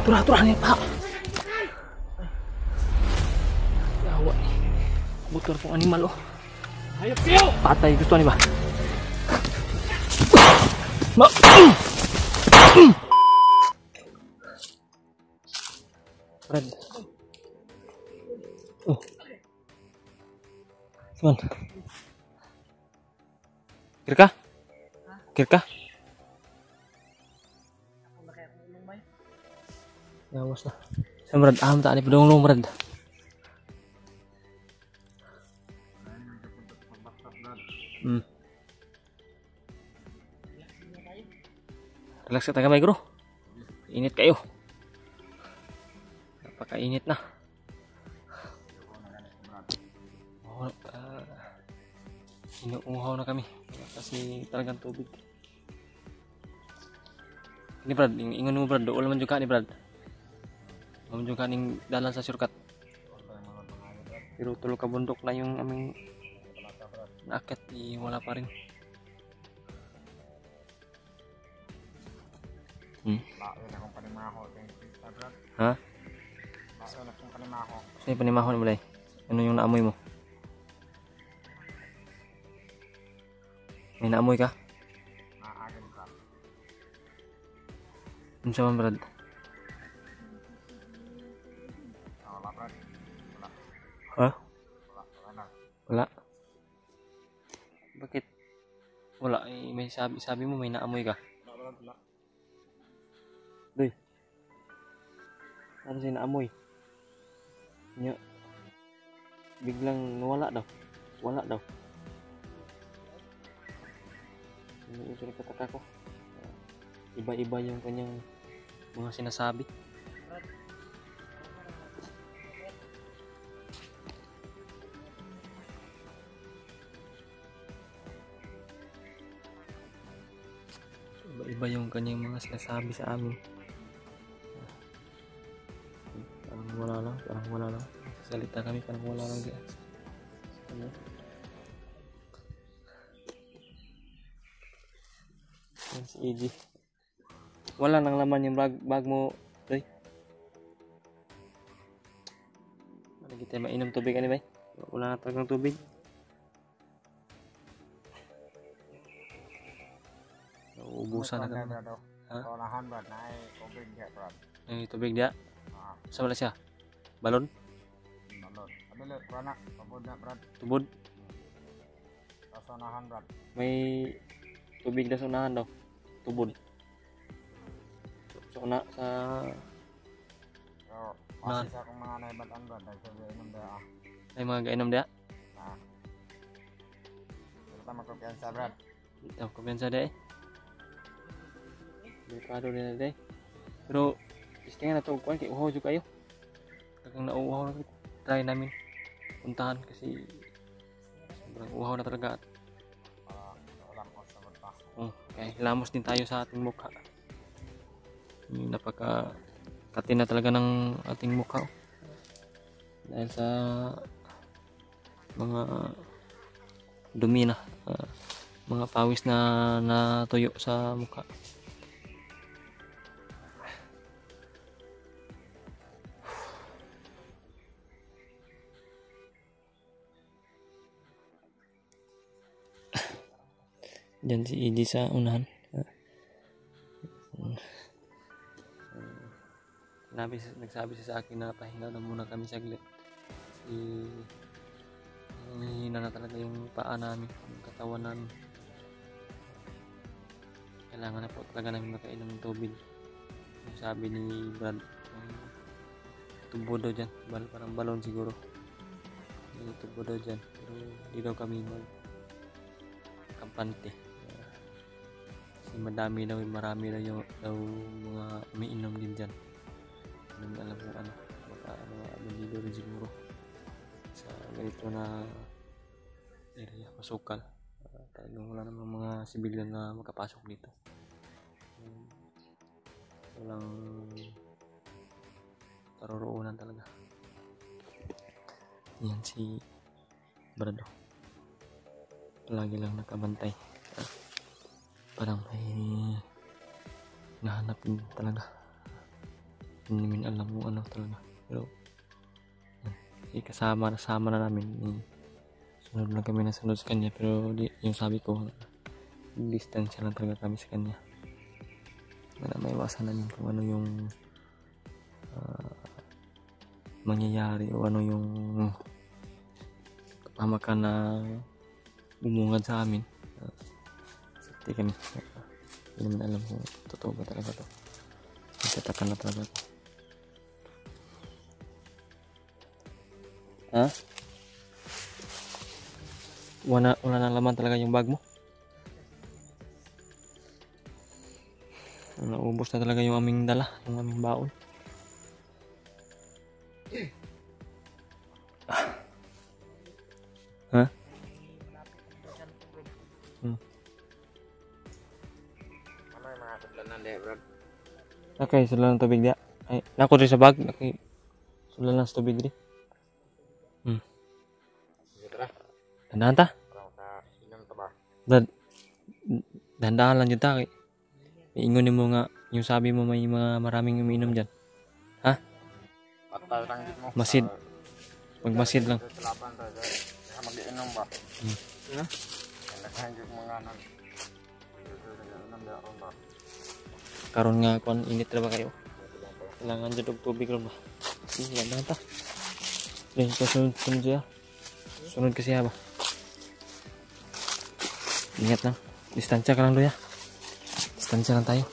Turah-turah nih pak. Yawa nih. Butor tong animal oh. Ayo Pio. Patay gusto nih ba? Ma. Brad. Oh. Cuman. Kirka? Kirka? Ya was na. Sa Brad, tak ni pedong Brad. Relax ka tayo bro. Init kayo. Napakainit na. Inuuhaw na kami kasi talagang tubig. Ini Brad, ingon mo Brad, doon man juga ni Brad. Doon juga ning dalan sa shortcut. Pero tulog ka bundok na yung aming naakyat, wala pa rin. Ha? Sino panimahon mo dai? Ano yung naamoy mo? May naamoy ka? Ano siya man Brad? Ha? Wala? Bakit? Wala, may sabi mo may naamoy ka? Doy. Ano siya naamoy? Nya. Biglang nawala daw. Wala daw. Ito na kataka ko. Iba-iba yung kanyang mga sinasabi. Iba-iba yung kanyang mga sinasabi sa amin. Parang wala lang. Salita kami, parang wala lang diyan. Ano? Si EG. Wala nang laman yung bag mo, Doy. Lagi tayo mainom tubig, ano ba? Wala na talagang tubig. Ubusan na kami. Ha? Ay, tubig dia? Sa wala siya? Balon? Tubod? May tubig na sa unahan daw. Tubod. So na sa Masih sa akong mga naibatan ba dahil sa inom dia. Ay mga gainom dia? Kita magkumpiyansa Brad. Ito, kumpiyansa dia eh. Delikado din na pero istingan na ito kuhan kaya uhaw juga kayo. Talagang nauuhaw na try namin puntahan kasi sobrang uhaw na talaga. Okay, lamos din tayo sa ating mukha. Napaka-katin na talaga ng ating mukha dahil sa mga dumi na mga pawis na natuyo sa mukha. Diyan si ED sa unahan. Nagsabi siya sa akin na pahinga na muna kami saglit. Hihina na talaga yung paa namin, yung katawan namin. Kailangan na po talaga namin makainom ng tubig. Yung sabi ni Brad, tubo daw dyan. Parang balon siguro. Tubo daw dyan. Pero hindi daw kami magkampante. Kasi marami daw mga umiinom din dyan. Hindi alam kung ano. Baka bandido rin siguro. Sa ganito na area, masukal. Talagang wala namang mga sibilyan na makapasok dito. Walang karoroonan talaga. Yan si Brado. Lagi lang nakabantay. Parang may nahanap din talaga. Hindi namin alam kung ano talaga. Pero kasama na namin. Sunod lang kami na sunod sa kanya. Pero yung sabi ko, distansya lang talaga kami sa kanya. Para may iwasan namin kung ano yung mangyayari o ano yung kapamakan na bumungad sa amin. Safety kami. Hindi naman alam kung totoo ba talaga to. Nagtatakan na talaga ako. Ha? Wala na laman talaga yung bag mo. Naubos na talaga yung aming dala, yung aming baon. Ha? Ano yung mga tudlanan deh, bro? Okay, sula ng tubig dia. Ay, nako rin sa bag. Okay. Sula lang sa tubig di. Sige, tara. Dandahan ta. Parang sa inom to ba? Dandahan lang dyan ta. Iingon mo nga, yung sabi mo may mga maraming umiinom dyan. Ha? Patay lang din mo. Masid. Magmasid lang. Sa laban to, kaya mag-inom ba? Ha? Kaya naghanggit mga nan. Nag-inom deh ron ba? Karon nga kuan init ra ba kayo? Kailangan jud og tubig ron ba? Sige, dandahan ta. Dahil sunod siya. Sunod kasi ba? Ingat lang. Distansya ka lang doya. Distansya lang tayo.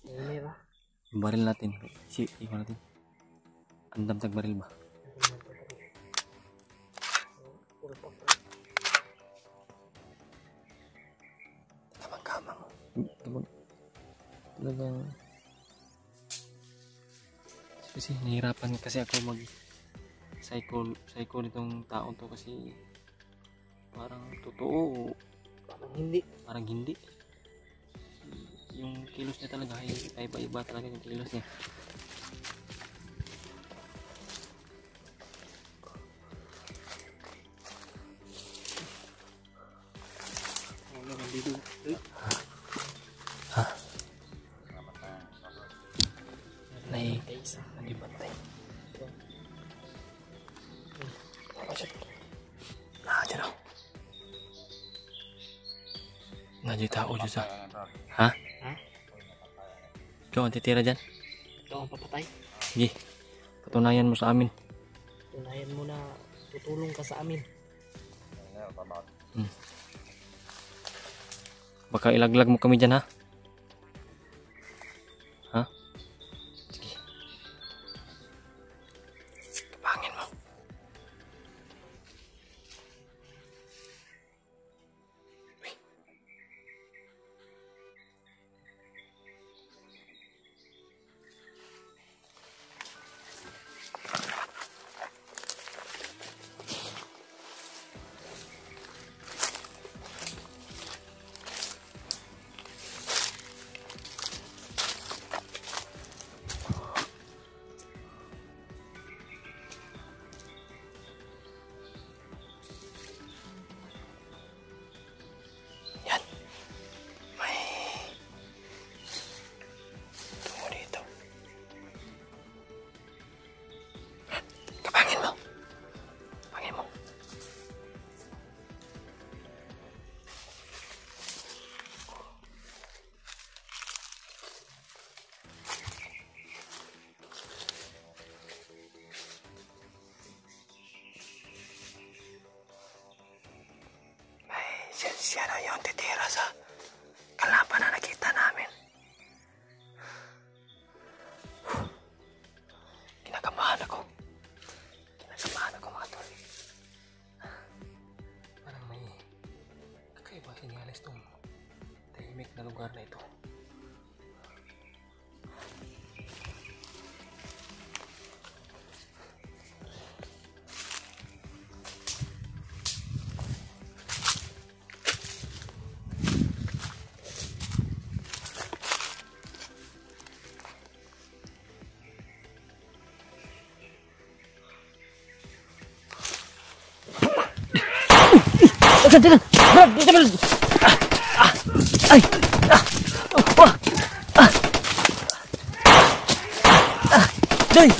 Ini ba? Baril natin. Ikaw natin. Andam tag baril ba? Kamang-kamang. Talagang kasi nahirapan kasi ako mag cycle itong taon to kasi parang totoo parang hindi yung kilos niya talaga ay iba talaga yung kilos niya. Ha? Nalibantay. Nandiyo tao dyan sa... Ha? Ikaw ang titira dyan? Ikaw ang papatay. Sige. Patunayan mo sa amin. Tunayan mo na tutulong ka sa amin. Baka ilaglag mo kami dyan, ha? Ha? Sige. Kapangin mo. Uy. Siya na yung titira sa kalaban na nakita namin. Kinakabahan ako. Kinakabahan ako, mga tol. Parang may kakaiba sinyalis itong tahimik na lugar na ito. Jangan. Brad, jangan. Ay. Wah. Dai.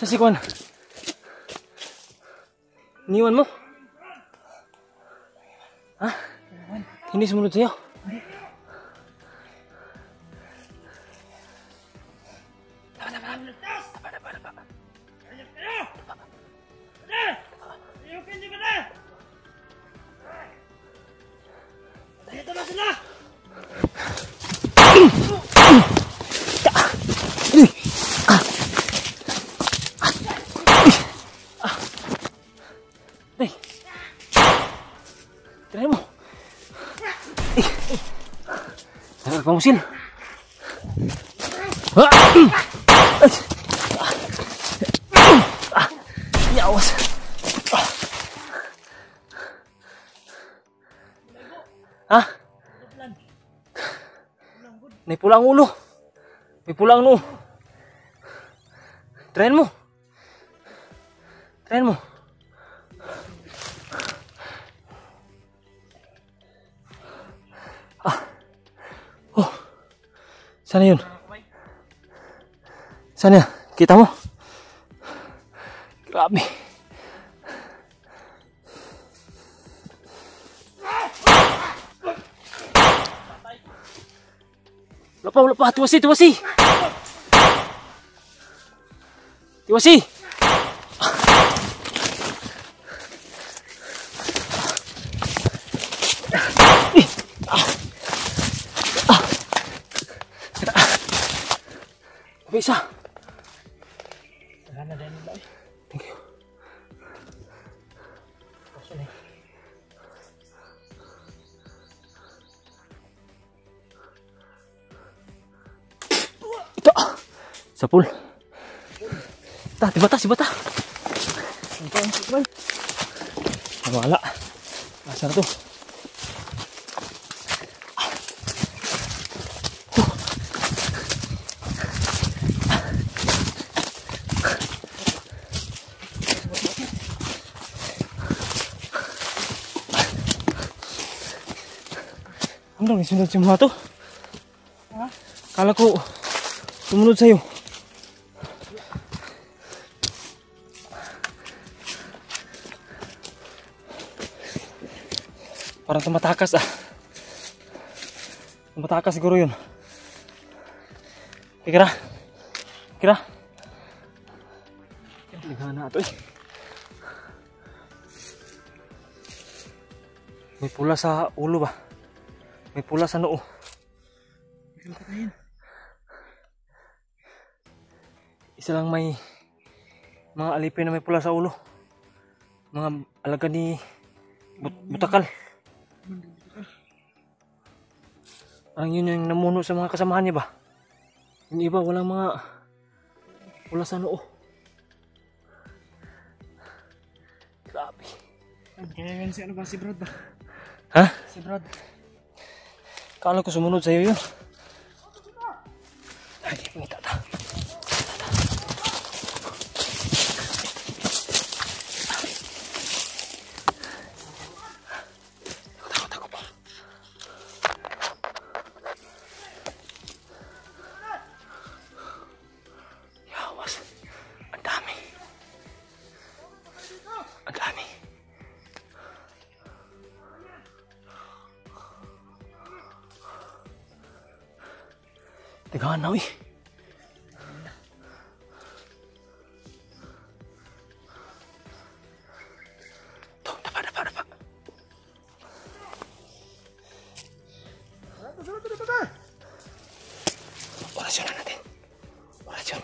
Si Kwan, iniwan mo? Hah? Hindi sumunod sa'yo? Tirahin mo. Nagkakamusil. Yawas. Ha? May pula ang ulo. May pula ang noo. Tirahin mo. Tirahin mo. Sana yun? Sana? Kita mo? Grabe. Wala pa. Tiwasi. Bisa. Thank you. Ito. Sapul. Si bata. Wala. Nasa na to. Ano nang sunod si mga to? Kala ko sumunod sa'yo. Parang tumatakas ah. Tumatakas siguro yun. Kira. Ligana ito eh. May pula sa ulo ba? May pula sa noo. Isa lang may mga alipin na may pula sa ulo. Mga alaga ni Butakal. Parang yun yung namuno sa mga kasamahan niya ba? Yung iba walang mga pula sa noo. Grabe. Kaya si ano ba? Si Brad ba? Ha? Si Brad. Kala ko sumunod sa'yo yun. Ay, pangita ta. Takot pa. Yawas. Ang dami. Teganaw eh. Dapa. Orasyonan natin. Orasyon.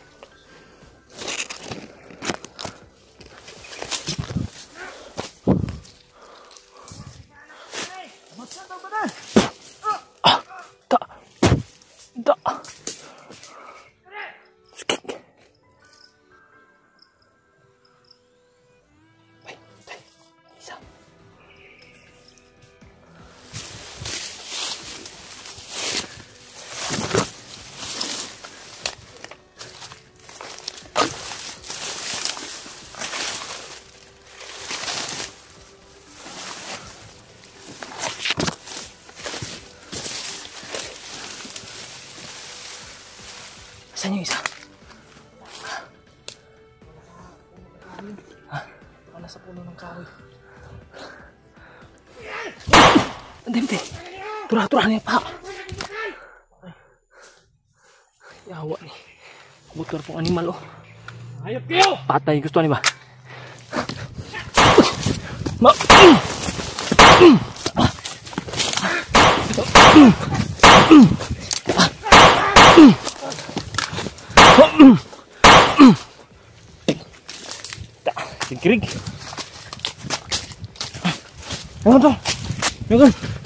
Da. Hindi. Turah-turah niya pa. Yawa ni. Butor pong animal oh. Hayop kayo! Patay gusto ni ba? Ma. Sigrig. Ano to? Ano to?